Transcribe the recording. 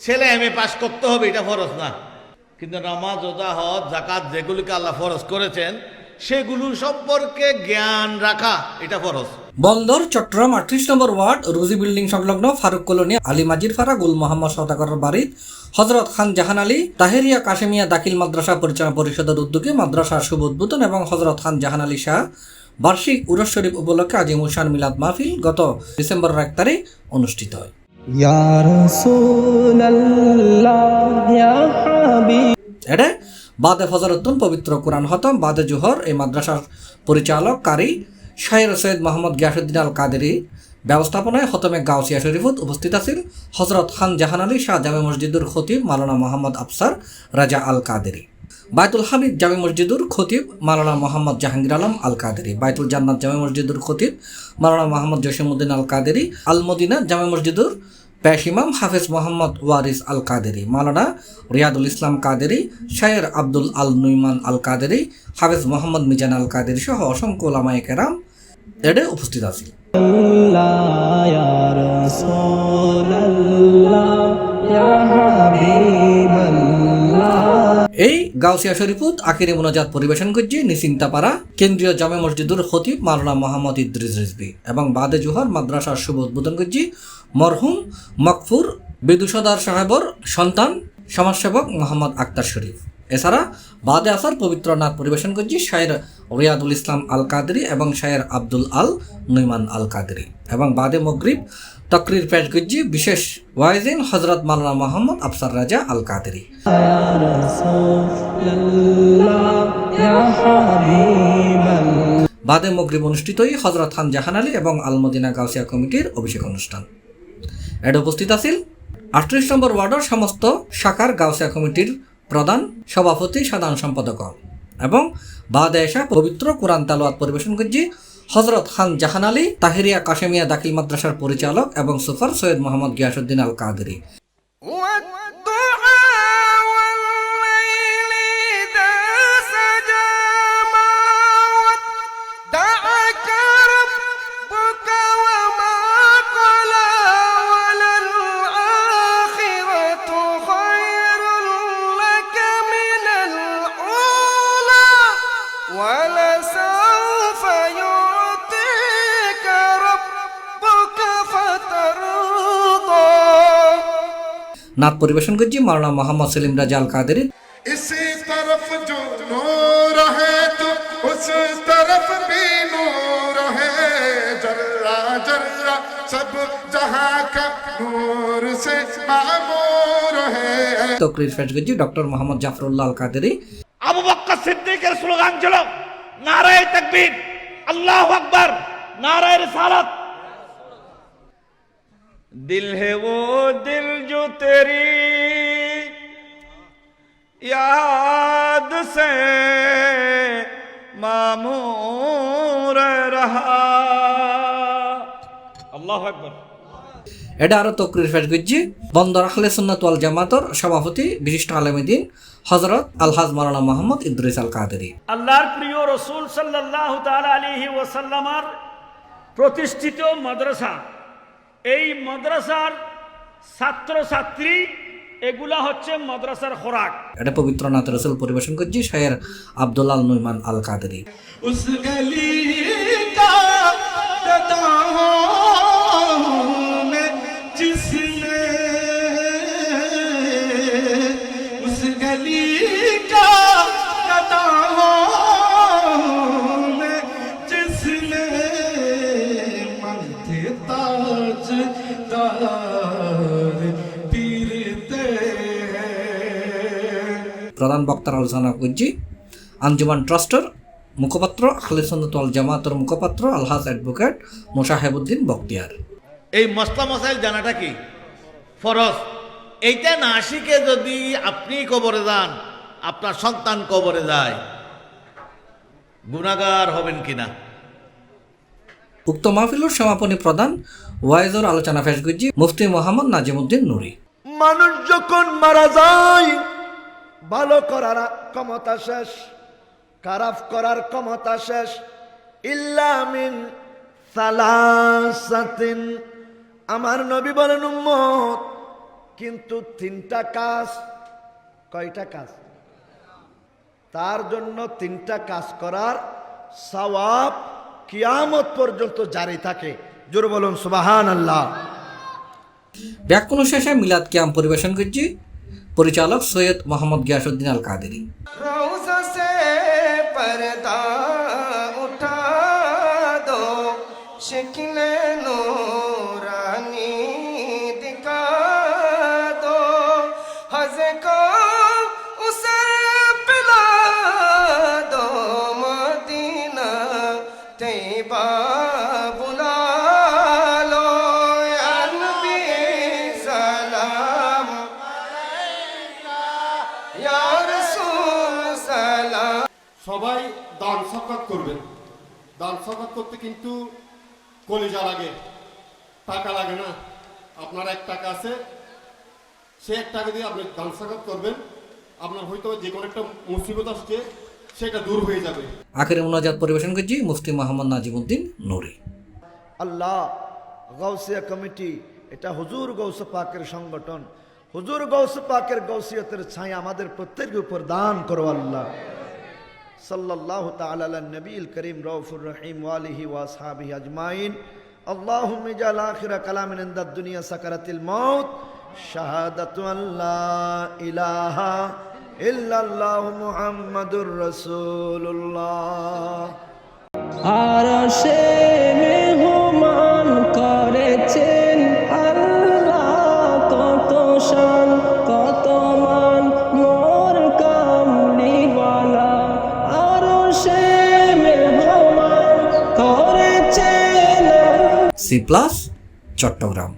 ছেলে MA pass করতে হবে এটা ফরজ না, কিন্তু নামাজ, রোজা, হজ, যাকাত যেগুলিকে আল্লাহ ফরজ করেছেন সেগুলো সম্পর্কে জ্ঞান রাখা এটা ফরজ। বন্দর চট্টগ্রাম 38 নম্বর ওয়ার্ড রুজি বিল্ডিং সংলগ্ন ফারুক কলোনি আলী মাজির ফারা গুল মোহাম্মদ সওদাগরের বাড়ির হযরত খান জাহান আলী তাহেরিয়া কাশেমিয়া দাখিল মাদ্রাসা পরিচালনা পরিষদের উদ্যোগে মাদ্রাসার শুভ উদ্বোধন এবং হযরত খান জাহান আলী শাহ বার্ষিক উরস শরীফ উপলক্ষে আজিমুল শান মিলাদ মাহফিল গত ডিসেম্বরের 1 তারিখ অনুষ্ঠিত হয়। ইয়া রাসূলুল্লাহ ইয়া হাবিব এটা বাদে ফজরতুন পবিত্র কোরআন খতম বাদে জোহর এই মাদ্রাসার পরিচালক কারি শায়ের সৈয়দ মোহাম্মদ গিয়াসউদ্দিন আল কাদেরী ব্যবস্থাপনায় খতমে গাউসিয়া শরীফত উপস্থিত আছেন হযরত খান জাহান আলী শাহ জামে মসজিদুর খতিব মাওলানা মোহাম্মদ আফসার রাজা আল কাদেরী, বাইতুল হামিদ জামে মসজিদুর খতিব মাওলানা মোহাম্মদ জাহাঙ্গীর আলম আল কাদেরী, বাইতুল জান্নাত জামে মসজিদুর খতিব মাওলানা মোহাম্মদ জসিমউদ্দিন আল কাদেরী, আল মদিনা জামে মসজিদুর পেশ ইমাম হাফেজ মোহাম্মদ ওয়ারিস আল কাদেরী, মাওলানা রিয়াদুল ইসলাম কাদেরী, শায়ের আব্দুল আল নুইমান আল কাদেরী, হাফেজ মোহাম্মদ মিজান আল কাদেরী সহ অসংখ্য ওলামায়ে কেরাম এডে উপস্থিত আছেন। ইয়া রাসূলুল্লাহ ইয়া হাবিবাল্লাহ। এই গাউসিয়া শরীফত আখিরি মুনাজাত পরিবেশন করছে নিশ্চিন্তাপাড়া কেন্দ্রীয় জামে মসজিদুর খতিব মাওলানা মোহাম্মদ ইদ্রিস রিজভী এবং বাদে জোহর মাদ্রাসার শুভ উদ্বোধন করছে মরহুম মকফুর বিদুষদার সাহেবর সন্তান সমাজসেবক মোহাম্মদ আক্তার শরীফ। এছাড়া বাদে আসার পবিত্র নাথ পরিবেশন করছে শায়ের রিয়াদুল ইসলাম আল কাদেরী এবং শায়ের আব্দুল আল নুইমান আল কাদেরী এবং বাদে মগরিব তকরির পেশ করছে বিশেষ ওয়াইজিন হযরত মাওলানা মোহাম্মদ আফসার রাজা আল কাদেরী। ইয়া রাসূলুল্লাহ ইয়া হাবিবাল্লাহ। বাদে মগরিব অনুষ্ঠিতই হযরত খান জাহান আলী এবং আল মদিনা গাউসিয়া কমিটির অভিষেক অনুষ্ঠান। এতে উপস্থিত আছেন 38 নম্বর ওয়ার্ডের সমস্ত শাখার গাউসিয়া কমিটির প্রধান সভাপতি সাধারণ সম্পাদক এবং বাদে এসা পবিত্র কোরআন তালাওয়াত পরিবেশন করছে হযরত খান জাহান আলী তাহেরিয়া কাশেমিয়া দাখিল মাদ্রাসার পরিচালক এবং সুফার সৈয়দ মোহাম্মদ গিয়াসউদ্দিন আল কাদেরী। নাথ পরিবেশন করছি মাওলানা মোহাম্মদ সেলিম রাজা আল কাদেরী। इसी तरफ जो नूर है तो उस तरफ भी नूर है, जर्रा जर्रा सब जहां का नूर से मामूर है। তকরির পেশ করছি ডক্টর মোহাম্মদ জাফরুল্লাহ আল কাদেরী। আবু বকর সিদ্দিকের স্লোগান ছিল নারায়ে তাকবীর, আল্লাহু আকবার, নারায়ে রিসালাত। दिल है वो दिल जो तेरी याद से मामूर रहा। अल्लाहु अकबर। এটা আরো তকরির পেশ করছি বন্দর আহলে সুন্নাত ওয়াল জামাতের সভাপতি বিশিষ্ট আলেম দ্বীন হযরত আলহাজ মাওলানা মোহাম্মদ ইদ্রিস আল কাদেরী। আল্লাহর প্রিয় রাসূল সাল্লাল্লাহু তাআলা আলাইহি ওয়াসাল্লামের প্রতিষ্ঠিত মাদ্রাসা, এই মাদ্রাসার ছাত্র ছাত্রী এগুলা হচ্ছে মাদ্রাসার খোরাক। এটা পবিত্র নাত রাসূল পরিবেশন করছি শায়ের আব্দুল আল নুইমান আল কাদেরী। उस गली का गदाहों में जिसने, उस गली का गदाहों में जिसने माथे ताज तार पीरते हैं। প্রধান বক্তার আলোচনা করছি আঞ্জুমান ট্রাস্টের মুখপাত্র আহলে সুন্নাত ওয়াল জামাতের মুখপাত্র আলহাজ অ্যাডভোকেট মোশাহেবউদ্দিন বখতিয়ার। এই মসলা মসাইল জানাটা কি ফরজ। এইটা না শিখে যদি আপনি কবরে যান, আপনার সন্তান কবরে যায়, গুনাহগার হবেন কিনা। উক্ত মাহফিলের সমাপনী প্রধান ওয়াইজর আলোচনা পেশ করছি মুফতি মোহাম্মদ নাজিমউদ্দিন নুরি। মানুষ যখন মারা যায় ভালো করার ক্ষমতা শেষ, খারাপ করার ক্ষমতা শেষ। ইল্লা মিন সালাসাতিন, আমার নবী বলেন উম্মত কিন্তু 3টা কাজ, কয়টা কাজ? তার জন্য 3টা কাজ করার সওয়াব কিয়ামত পর্যন্ত জারি থাকে। জোরে বলুন সুবহানাল্লাহ। ব্যাকুল শেষে মিলাদ কিয়াম পরিবেশন করছি পরিচালক সৈয়দ মোহাম্মদ গিয়াসউদ্দিন আল কাদেরী। रोज़ा से पर्दा उठा दो, शक्ल नूरानी दिखा दो, हज़ को उसे पिला दो, मदीना तैयबा बुला लो, या नबी सलाम या रसूल सलाम। সবাই দান সকাত করবেন। দান সকাত করতে কিন্তু কলিজা লাগে, টাকা লাগে না। আপনার 1 টাকা আছে, সে 1 টাকা দিয়ে আপনি দান সকাত করবেন, আপনার হয়তো যে কোনো একটা মুসিবত আসছে সেটা দূর হয়ে যাবে। আখেরি মুনাজাত পরিবেশন করছি মুফতি মোহাম্মদ নাজিমউদ্দিন নুরি। আল্লাহ গাউসিয়া কমিটি, এটা হুজুর গৌস পাকের সংগঠন। হুজুর গৌস পাকের গৌসিয়তের ছায়া আমাদের প্রত্যেকের উপর দান করো আল্লাহ। সাল্লাল্লাহু তাআলা আলা নবীল করিম রউফুর রহিম ওয়া আলিহি ওয়া আসহাবিহি আজমাইন। আল্লাহুম্মা ইজআল আখিরা কালামিনা ইনদাদ দুনিয়া সাকারাতিল মাউত শাহাদাতু আল্লা ইলাহা ইল্লাল্লাহু মুহাম্মাদুর রাসূলুল্লাহ। আরশে মেহমান করেছেন আল্লাহ, কত শান কত মান মোর কামলিওয়ালা। আরশে মেহমান করেছেন সি প্লাস চট্টগ্রাম।